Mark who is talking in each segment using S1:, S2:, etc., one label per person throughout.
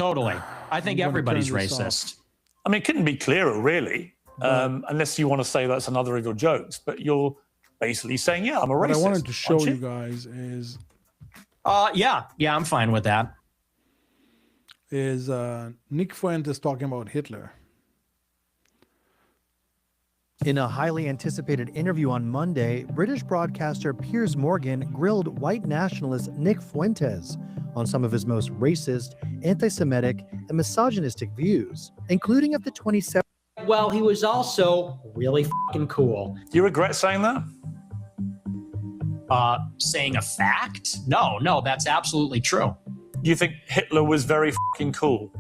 S1: Totally. I think everybody's racist.
S2: I mean, it couldn't be clearer, really, unless you want to say that's another of your jokes. But you're basically saying, yeah, I'm a racist.
S3: What I wanted to show you guys is...
S1: Yeah, I'm fine with that.
S3: Is Nick Fuentes talking about Hitler.
S4: In a highly anticipated interview on Monday, British broadcaster Piers Morgan grilled white nationalist Nick Fuentes on some of his most racist, anti-Semitic, and misogynistic views, including of the 27...
S5: Well, he was also really fucking cool.
S2: Do you regret saying that?
S1: Saying a fact? No, that's absolutely true.
S2: Do you think Hitler was very fucking cool?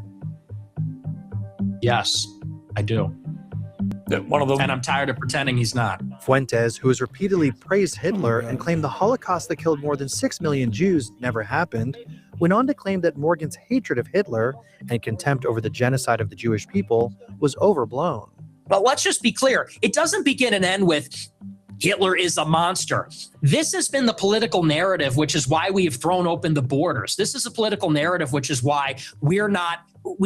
S1: Yes, I do.
S2: One of them.
S1: And I'm tired of pretending he's not.
S4: Fuentes, who has repeatedly praised Hitler and claimed the Holocaust that killed more than 6 million Jews never happened, went on to claim that Morgan's hatred of Hitler and contempt over the genocide of the Jewish people was overblown.
S1: But let's just be clear. It doesn't begin and end with Hitler is a monster. This has been the political narrative, which is why we have thrown open the borders. This is a political narrative, which is why we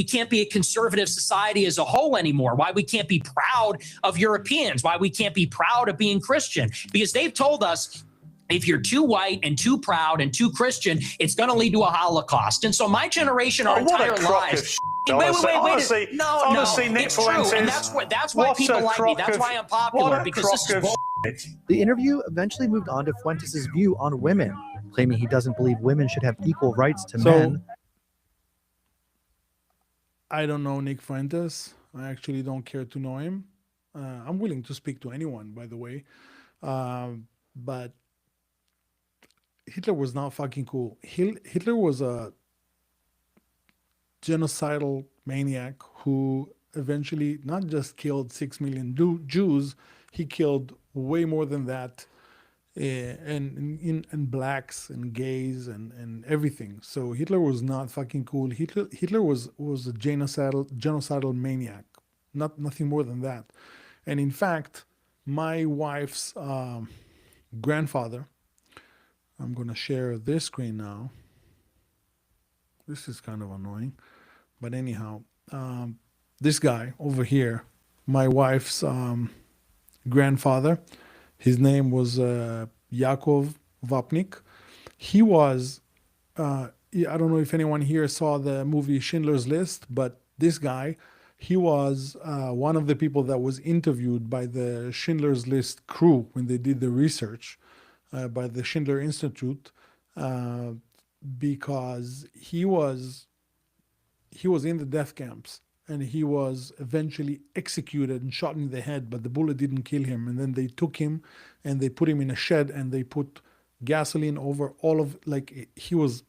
S1: can't be a conservative society as a whole anymore, why we can't be proud of Europeans, why we can't be proud of being Christian, because they've told us if you're too white and too proud and too Christian, it's going to lead to a Holocaust. And so my generation, our entire lives...
S2: Wait.
S1: No,
S2: Nick
S1: it's true. And that's why people like me. That's why I'm popular, because this is bull.
S4: The interview eventually moved on to Fuentes' view on women, claiming he doesn't believe women should have equal rights to men.
S3: I don't know Nick Fuentes. I actually don't care to know him. I'm willing to speak to anyone, by the way. But Hitler was not fucking cool. Hitler was a genocidal maniac who eventually not just killed 6 million Jews, he killed way more than that, and blacks and gays and everything. So Hitler was not fucking cool. Hitler was a genocidal maniac, nothing more than that. And in fact, my wife's grandfather, I'm going to share this screen now. This is kind of annoying. But anyhow, this guy over here, my wife's grandfather, his name was Yakov Vapnik. He was, I don't know if anyone here saw the movie Schindler's List, but this guy, he was one of the people that was interviewed by the Schindler's List crew when they did the research by the Schindler Institute, because he was in the death camps, and he was eventually executed and shot in the head, but the bullet didn't kill him. And then they took him and they put him in a shed and they put gasoline over all of, like, he was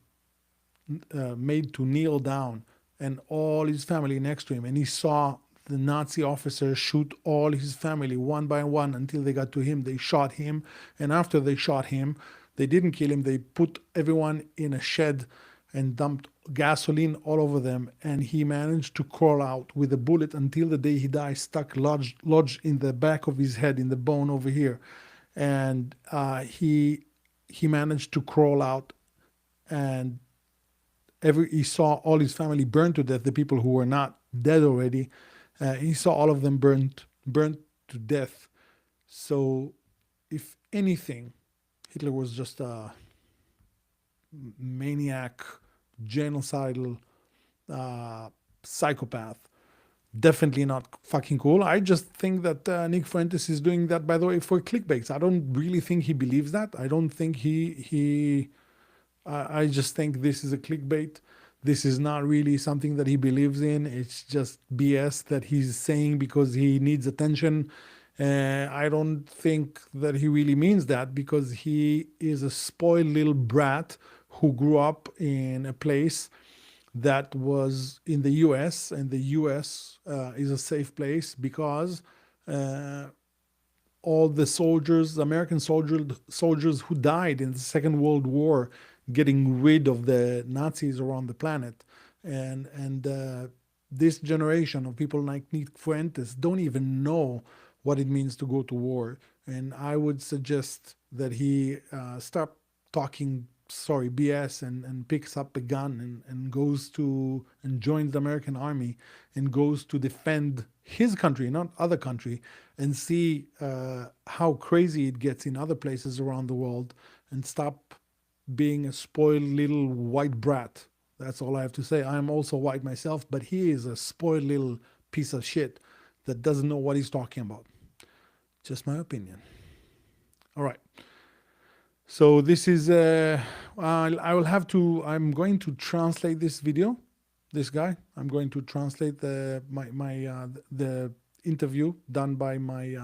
S3: made to kneel down and all his family next to him. And he saw the Nazi officers shoot all his family one by one until they got to him. They shot him. And after they shot him, they didn't kill him. They put everyone in a shed and dumped gasoline all over them, and he managed to crawl out with a bullet until the day he died, lodged in the back of his head, in the bone over here. And he managed to crawl out, and he saw all his family burned to death, the people who were not dead already. He saw all of them burnt to death. So if anything, Hitler was just a maniac, genocidal psychopath. Definitely not fucking cool. I just think that Nick Fuentes is doing that, by the way, for clickbait. I don't really think he believes that. I don't think I just think this is a clickbait. This is not really something that he believes in. It's just BS that he's saying because he needs attention. I don't think that he really means that, because he is a spoiled little brat who grew up in a place that was in the U.S., and the U.S. Is a safe place because all the soldiers, American soldiers who died in the Second World War, getting rid of the Nazis around the planet. And this generation of people like Nick Fuentes don't even know what it means to go to war. And I would suggest that he stop talking BS and picks up a gun and goes to and joins the American army and goes to defend his country, not other country, and see how crazy it gets in other places around the world, and stop being a spoiled little white brat. That's all I have to say. I'm also white myself, but he is a spoiled little piece of shit that doesn't know what he's talking about. Just my opinion. All right. So this is, I'm going to translate this video, this guy. I'm going to translate the interview done by my,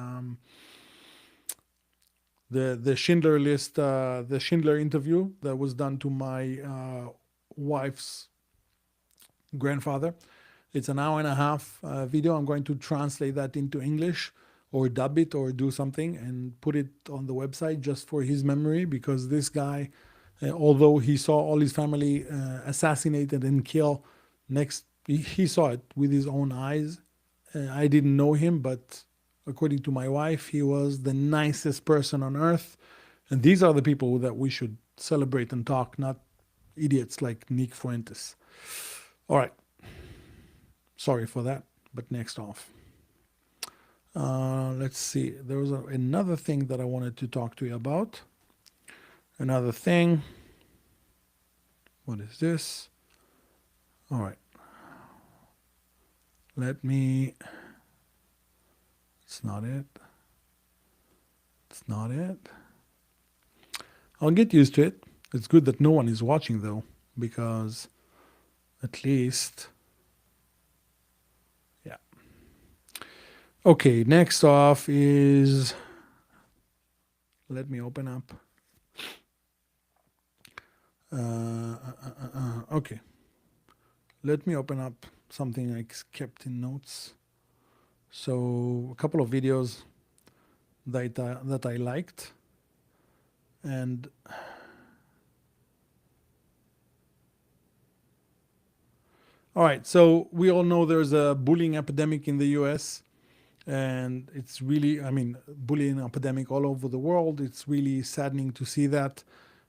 S3: the Schindler List, the Schindler interview that was done to my wife's grandfather. It's an hour and a half video. I'm going to translate that into English, or dub it, or do something and put it on the website just for his memory, because this guy, although he saw all his family assassinated and killed, he saw it with his own eyes. I didn't know him, but according to my wife, he was the nicest person on earth. And these are the people that we should celebrate and talk, not idiots like Nick Fuentes. All right. Sorry for that, but next off. Let's see. There was another thing that I wanted to talk to you about. Another thing. What is this? All right. It's not it. It's not it. I'll get used to it. It's good that no one is watching though, because at least, yeah. Okay, next off is, let me open up. Okay. Let me open up something I kept in notes. So a couple of videos that I liked, and all right, so we all know there's a bullying epidemic in the US, and it's really, I mean, bullying epidemic all over the world. It's really saddening to see that.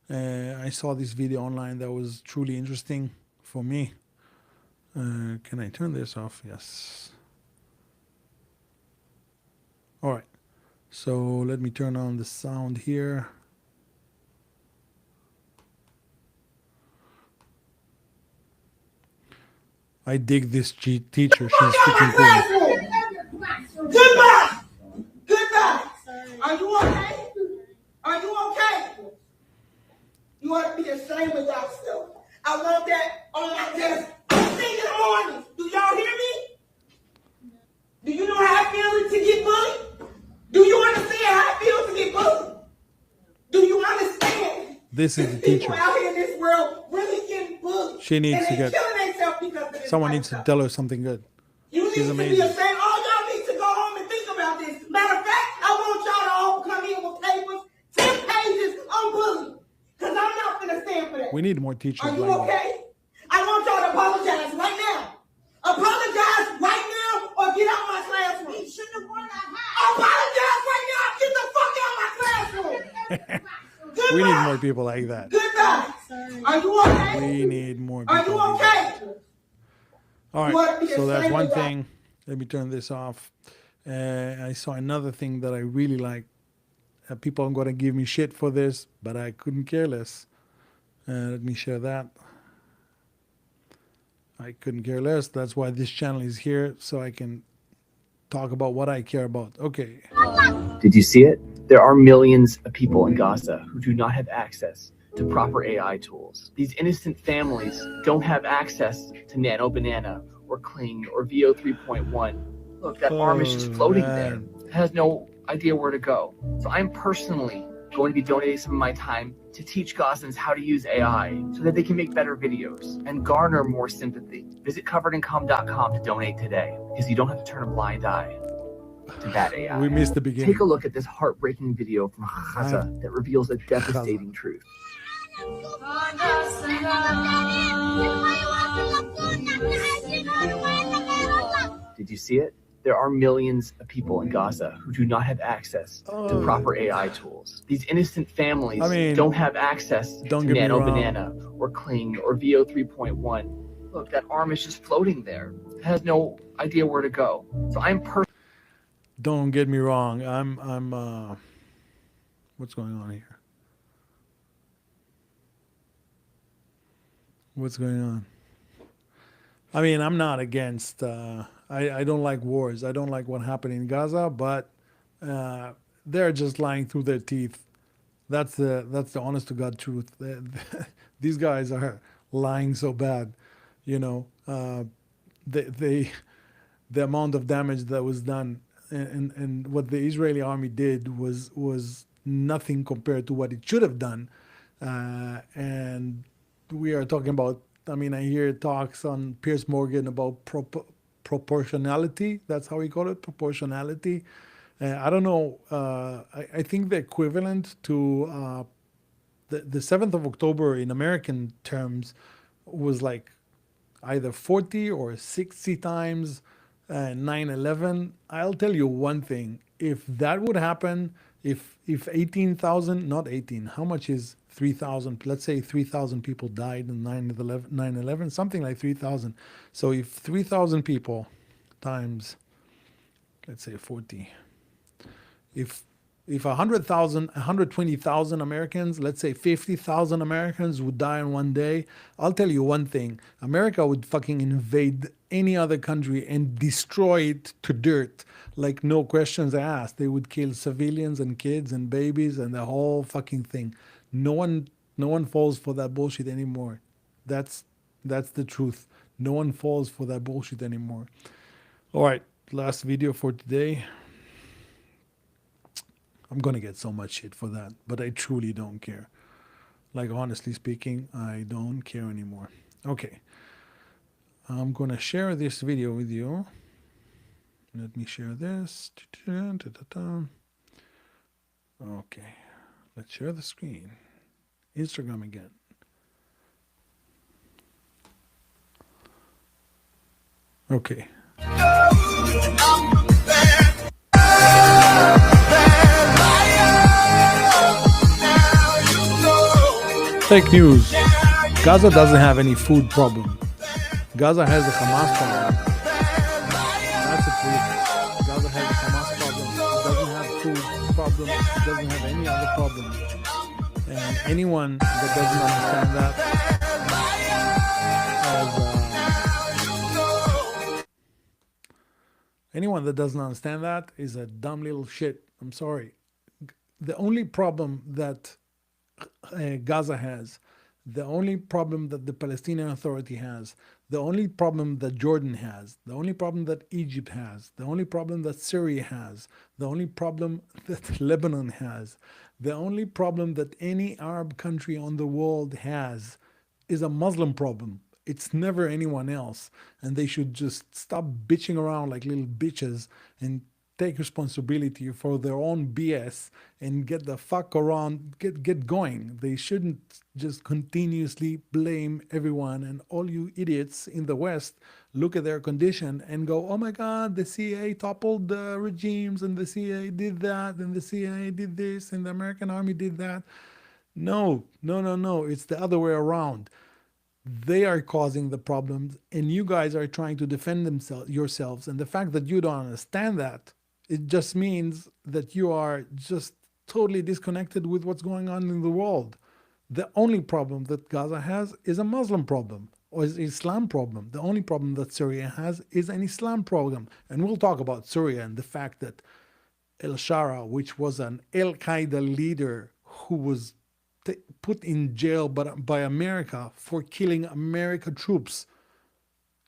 S3: I saw this video online that was truly interesting for me. Can I turn this off? Yes. All right, so let me turn on the sound here. I dig this teacher. She's freaking cool.
S6: Goodbye. Goodbye. Are you okay? Are you okay? You ought to be ashamed of yourself. I want that on my desk. I'm in the morning. Do y'all hear me? Do you know how it feels to get bullied? Do you understand how it feels to get bullied? Do you understand?
S3: This is the
S6: People
S3: teacher.
S6: out here in this world really getting bullied.
S3: She needs to get,
S6: killing themselves because of this
S3: someone needs to tell her something good.
S6: You need
S3: She's
S6: to
S3: amazing.
S6: be ashamed. All y'all need to go home and think about this. Matter of fact, I want y'all to all come in with papers, 10 pages on bullying. Because I'm not going to stand for that.
S3: We need more teachers
S6: Are you
S3: like that.
S6: okay? I want y'all to apologize right now. Apologize right now or get out my classroom. You shouldn't have worn that hat. Apologize right now. Get the fuck out my classroom. Goodbye.
S3: We need more people like that.
S6: Goodbye. Are you okay?
S3: We need more people.
S6: Are you
S3: like that.
S6: okay?
S3: All
S6: You ought to
S3: right,
S6: be
S3: so that's
S6: ashamed
S3: one
S6: of that.
S3: thing. Let me turn this off. I saw another thing that I really like. People are going to give me shit for this, but I couldn't care less. Let me share that. I couldn't care less. That's why this channel is here, so I can talk about what I care about. Okay.
S7: Did you see it? There are millions of people in Gaza who do not have access to proper AI tools. These innocent families don't have access to Nano Banana or Kling or VO 3.1. Look, that arm is just floating there. It has no idea where to go. So I'm personally going to be donating some of my time to teach Gazans how to use AI so that they can make better videos and garner more sympathy. Visit coveredandcalm.com to donate today, because you don't have to turn a blind eye to bad AI.
S3: We missed the beginning.
S7: Take a look at this heartbreaking video from Gaza that reveals a devastating truth. Did you see it? there are millions of people in Gaza who do not have access to proper AI tools. These innocent families don't have access to Nano Banana or Kling or VO 3.1. Look, that arm is just floating there. It has no idea where to go. So
S3: Don't get me wrong. What's going on here? What's going on? I mean, I'm not against, I don't like wars. I don't like what happened in Gaza, but they're just lying through their teeth. That's the honest to God truth. These guys are lying so bad, you know. The amount of damage that was done and what the Israeli army did was nothing compared to what it should have done. And we are talking about, I mean, I hear talks on Piers Morgan about proportionality. That's how he called it, proportionality. I don't know. I think the equivalent to the 7th of October in American terms was like either 40 or 60 times 9/11. I'll tell you one thing. If that would happen, if 18,000, not 18, how much is 3,000? Let's say 3,000 people died in 9/11, something like 3,000. So if 3,000 people times, let's say 40, if 100,000, 120,000 Americans, let's say 50,000 Americans would die in one day, I'll tell you one thing. America would fucking invade any other country and destroy it to dirt. Like no questions asked. They would kill civilians and kids and babies and the whole fucking thing. No one falls for that bullshit anymore. That's the truth. No one falls for that bullshit anymore. All right, last video for today. I'm gonna get so much shit for that, but I truly don't care. Like, honestly speaking, I don't care anymore. Okay, I'm gonna share this video with you. Let me share this. Okay, let's share the screen. Instagram again. Okay. Fake news. Gaza doesn't have any food problem. Gaza has a Hamas problem. That's the truth. Gaza has a Hamas problem. It doesn't have food problem. It doesn't have any other problem. And anyone that doesn't understand that anyone that doesn't understand that is a dumb little shit. I'm sorry. The only problem that Gaza has, the only problem that the Palestinian Authority has, the only problem that Jordan has, the only problem that Egypt has, the only problem that Syria has, the only problem that Lebanon has, the only problem that any Arab country on the world has is a Muslim problem. It's never anyone else. And they should just stop bitching around like little bitches and take responsibility for their own BS and get the fuck around, get going. They shouldn't just continuously blame everyone, and all you idiots in the West look at their condition and go, oh my God, the CIA toppled the regimes and the CIA did that and the CIA did this and the American army did that. No. It's the other way around. They are causing the problems and you guys are trying to defend yourselves. And the fact that you don't understand that, it just means that you are just totally disconnected with what's going on in the world. The only problem that Gaza has is a Muslim problem or is an Islam problem. The only problem that Syria has is an Islam problem. And we'll talk about Syria and the fact that al-Shara, which was an Al-Qaeda leader who was put in jail by America for killing American troops,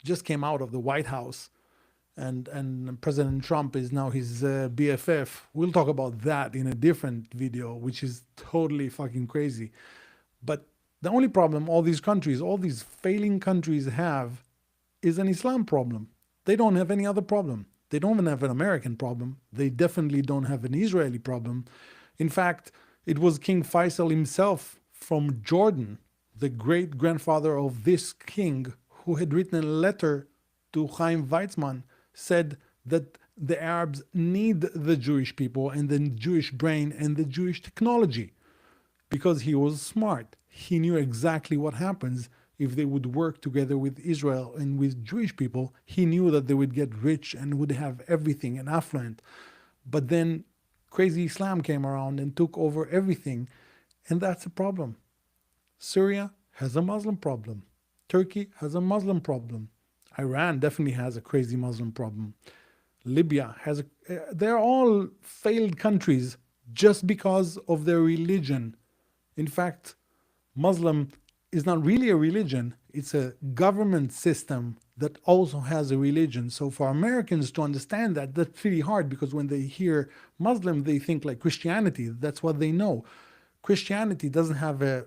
S3: just came out of the White House. And President Trump is now his BFF. We'll talk about that in a different video, which is totally fucking crazy. But the only problem all these countries, all these failing countries have is an Islam problem. They don't have any other problem. They don't even have an American problem. They definitely don't have an Israeli problem. In fact, it was King Faisal himself from Jordan, the great grandfather of this king, who had written a letter to Chaim Weizmann, said that the Arabs need the Jewish people and the Jewish brain and the Jewish technology because he was smart. He knew exactly what happens if they would work together with Israel and with Jewish people. He knew that they would get rich and would have everything and affluent. But then crazy Islam came around and took over everything. And that's a problem. Syria has a Muslim problem. Turkey has a Muslim problem. Iran definitely has a crazy Muslim problem. Libya has they're all failed countries just because of their religion. In fact, Muslim is not really a religion. It's a government system that also has a religion. So for Americans to understand that, that's really hard because when they hear Muslim, they think like Christianity. That's what they know. Christianity doesn't have a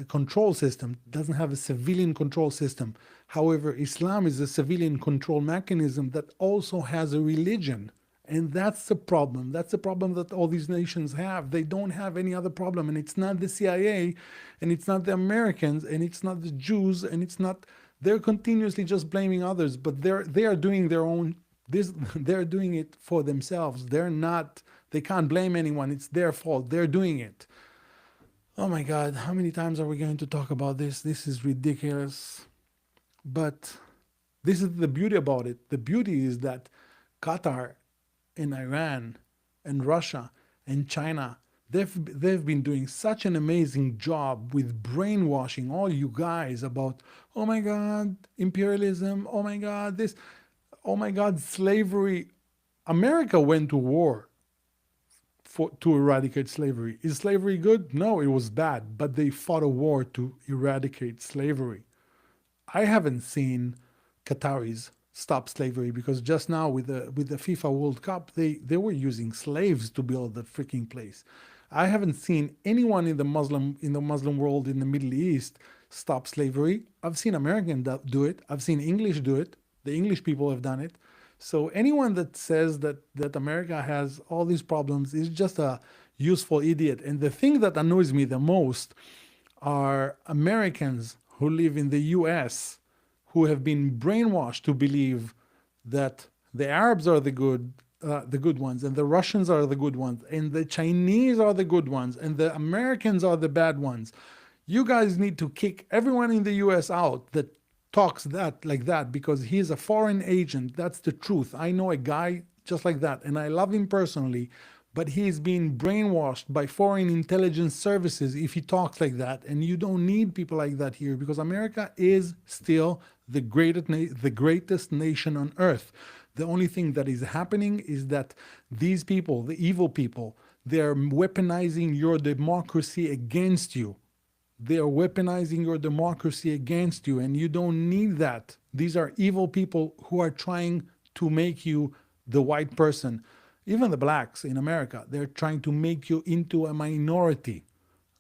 S3: control system, doesn't have a civilian control system. However, Islam is a civilian control mechanism that also has a religion. And that's the problem. That's the problem that all these nations have. They don't have any other problem. And it's not the CIA, and it's not the Americans, and it's not the Jews, and it's not, they're continuously just blaming others, but they are doing their own, they're doing it for themselves. They can't blame anyone. It's their fault. They're doing it. Oh my God, how many times are we going to talk about this? This is ridiculous. But this is the beauty about it. The beauty is that Qatar and Iran and Russia and China, they've been doing such an amazing job with brainwashing all you guys about, oh my God, imperialism, oh my God, this, oh my God, slavery. America went to war to eradicate slavery. Is slavery good? No, it was bad, but they fought a war to eradicate slavery. I haven't seen Qataris stop slavery because just now with the FIFA World Cup, they were using slaves to build the freaking place. I haven't seen anyone in the Muslim world in the Middle East stop slavery. I've seen Americans do it. I've seen English do it. The English people have done it. So anyone that says that America has all these problems is just a useful idiot. And the thing that annoys me the most are Americans who live in the US who have been brainwashed to believe that the Arabs are the good ones, and the Russians are the good ones, and the Chinese are the good ones, and the Americans are the bad ones. You guys need to kick everyone in the US out that talks like that because he's a foreign agent. That's the truth. I know a guy just like that, and I love him personally, but he's been brainwashed by foreign intelligence services if he talks like that. And you don't need people like that here because America is still the greatest nation on earth. The only thing that is happening is that these people, the evil people, they're weaponizing your democracy against you. They are weaponizing your democracy against you, and you don't need that. These are evil people who are trying to make you the white person. Even the blacks in America, they're trying to make you into a minority.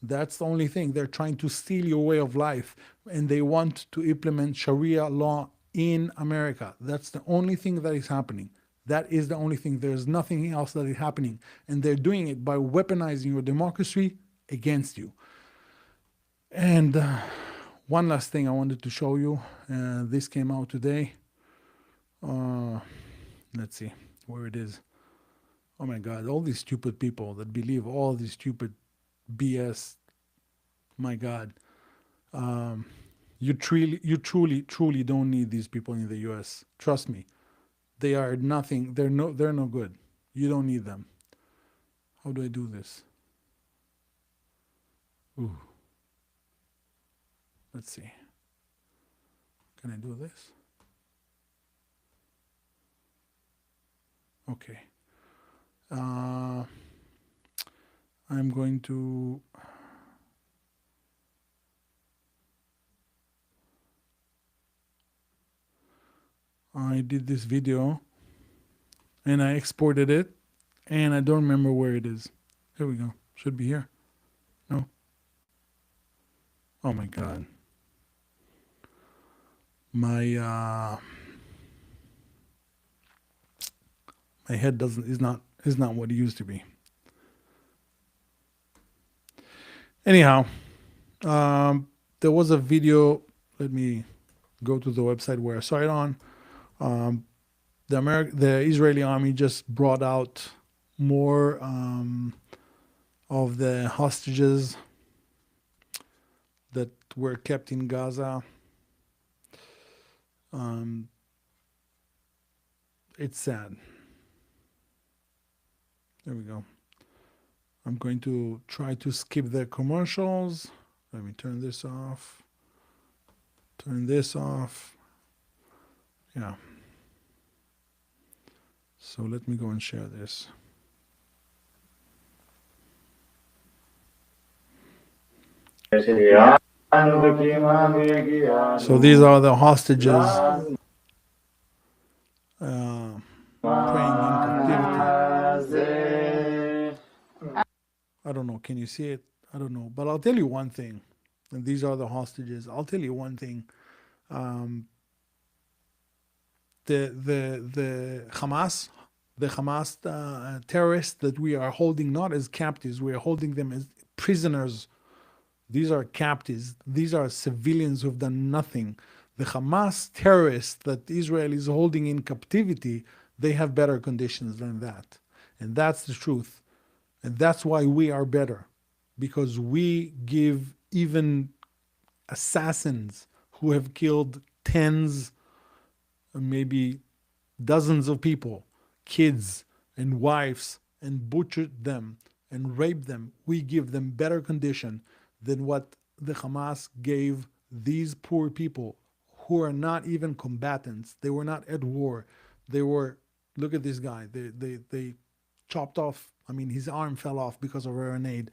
S3: That's the only thing. They're trying to steal your way of life, and they want to implement Sharia law in America. That's the only thing that is happening. That is the only thing. There's nothing else that is happening. And they're doing it by weaponizing your democracy against you. And one last thing I wanted to show you. This came out today. Let's see where it is. Oh my God, all these stupid people that believe all these stupid BS. My God. You truly don't need these people in the US. Trust me. They are nothing. They're no good. You don't need them. How do I do this? Ooh. Let's see. Can I do this? Okay. I'm going to I did this video and I exported it and I don't remember where it is. Here we go. Should be here. No. Oh my God. My head is not what it used to be. Anyhow, there was a video. Let me go to the website where I saw it on. the Israeli army just brought out more of the hostages that were kept in Gaza. It's sad. There we go. I'm going to try to skip the commercials. Let me turn this off. Turn this off. Yeah. So let me go and share this. So these are the hostages praying in captivity. I don't know. Can you see it? I don't know. But I'll tell you one thing. And these are the hostages. I'll tell you one thing. The Hamas terrorists that we are holding not as captives, we are holding them as prisoners. These are captives. These are civilians who've done nothing. The Hamas terrorists that Israel is holding in captivity, they have better conditions than that. And that's the truth. And that's why we are better. Because we give even assassins who have killed tens, maybe dozens of people, kids and wives, and butchered them and raped them, we give them better condition than what the Hamas gave these poor people who are not even combatants. They were not at war. They were, look at this guy. They chopped off, I mean, his arm fell off because of a grenade.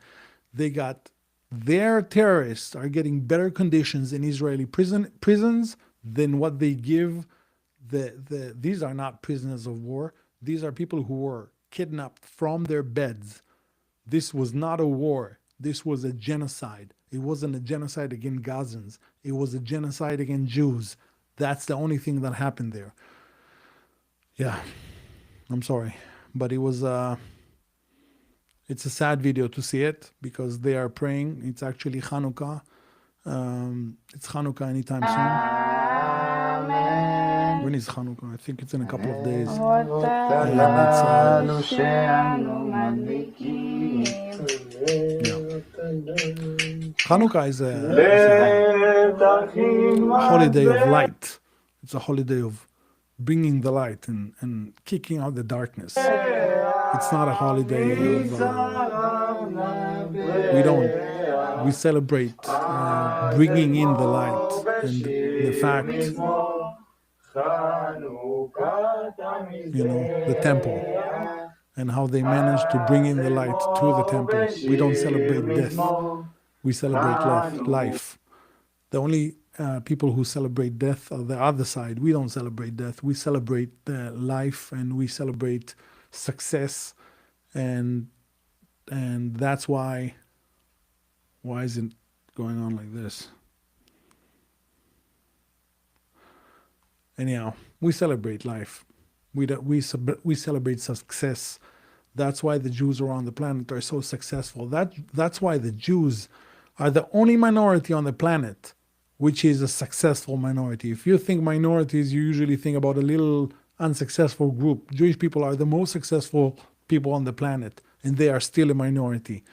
S3: They got, their terrorists are getting better conditions in Israeli prisons than what they give these are not prisoners of war. These are people who were kidnapped from their beds. This was not a war. This was a genocide. It wasn't a genocide against Gazans. It was a genocide against Jews. That's the only thing that happened there. Yeah, I'm sorry. But it was, it's a sad video to see it because they are praying. It's actually Hanukkah. It's Hanukkah anytime soon. When is Hanukkah? I think it's in a couple of days. Hanukkah is a holiday of light. It's a holiday of bringing the light and kicking out the darkness. It's not a holiday of, we celebrate bringing in the light and the fact, the temple, and how they managed to bring in the light to the temple. We don't celebrate death. We celebrate life. The only people who celebrate death are the other side. We don't celebrate death. We celebrate life, and we celebrate success, and that's why is it going on like this? Anyhow, we celebrate life. We celebrate success. That's why the Jews around the planet are so successful. That's why the Jews are the only minority on the planet which is a successful minority. If you think minorities, you usually think about a little unsuccessful group. Jewish people are the most successful people on the planet, and they are still a minority.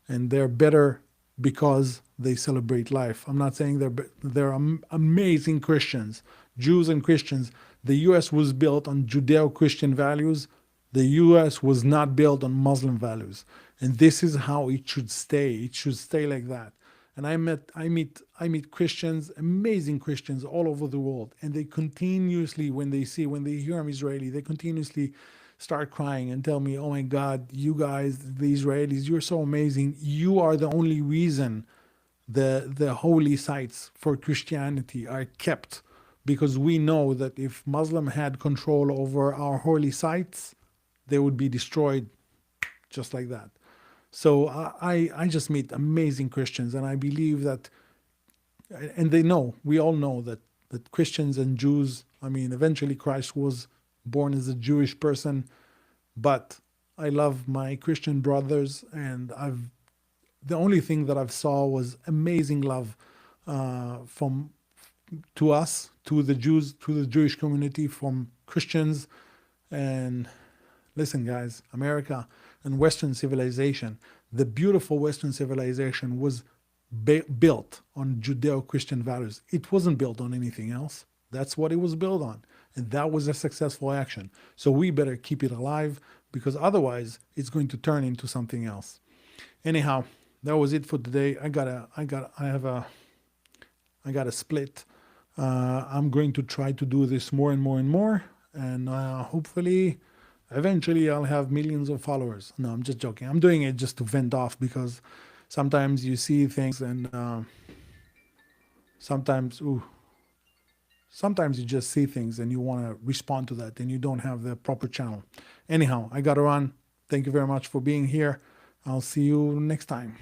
S3: And they're better because they celebrate life. I'm not saying they're amazing Christians, Jews and Christians. The U.S. was built on Judeo-Christian values. The U.S. was not built on Muslim values. And this is how it should stay. It should stay like that. And I meet Christians, amazing Christians all over the world. And they continuously, when they hear I'm Israeli, they continuously start crying and tell me, oh my God, you guys, the Israelis, you're so amazing. You are the only reason the holy sites for Christianity are kept. Because we know that if Muslim had control over our holy sites, they would be destroyed just like that. So I just meet amazing Christians, and I believe that, and they know, we all know that Christians and Jews, I mean, eventually Christ was born as a Jewish person, but I love my Christian brothers, and the only thing that I've saw was amazing love to us, to the Jews, to the Jewish community, from Christians And listen, guys, America and Western civilization, the beautiful Western civilization was built on Judeo-Christian values. It wasn't built on anything else. That's what it was built on. And that was a successful action. So we better keep it alive, because otherwise it's going to turn into something else. Anyhow, that was it for today. I have a split. I'm going to try to do this more and more and more. And hopefully, eventually I'll have millions of followers. No, I'm just joking. I'm doing it just to vent off, because sometimes you see things and sometimes you just see things and you want to respond to that and you don't have the proper channel. Anyhow, I got to run. Thank you very much for being here. I'll see you next time.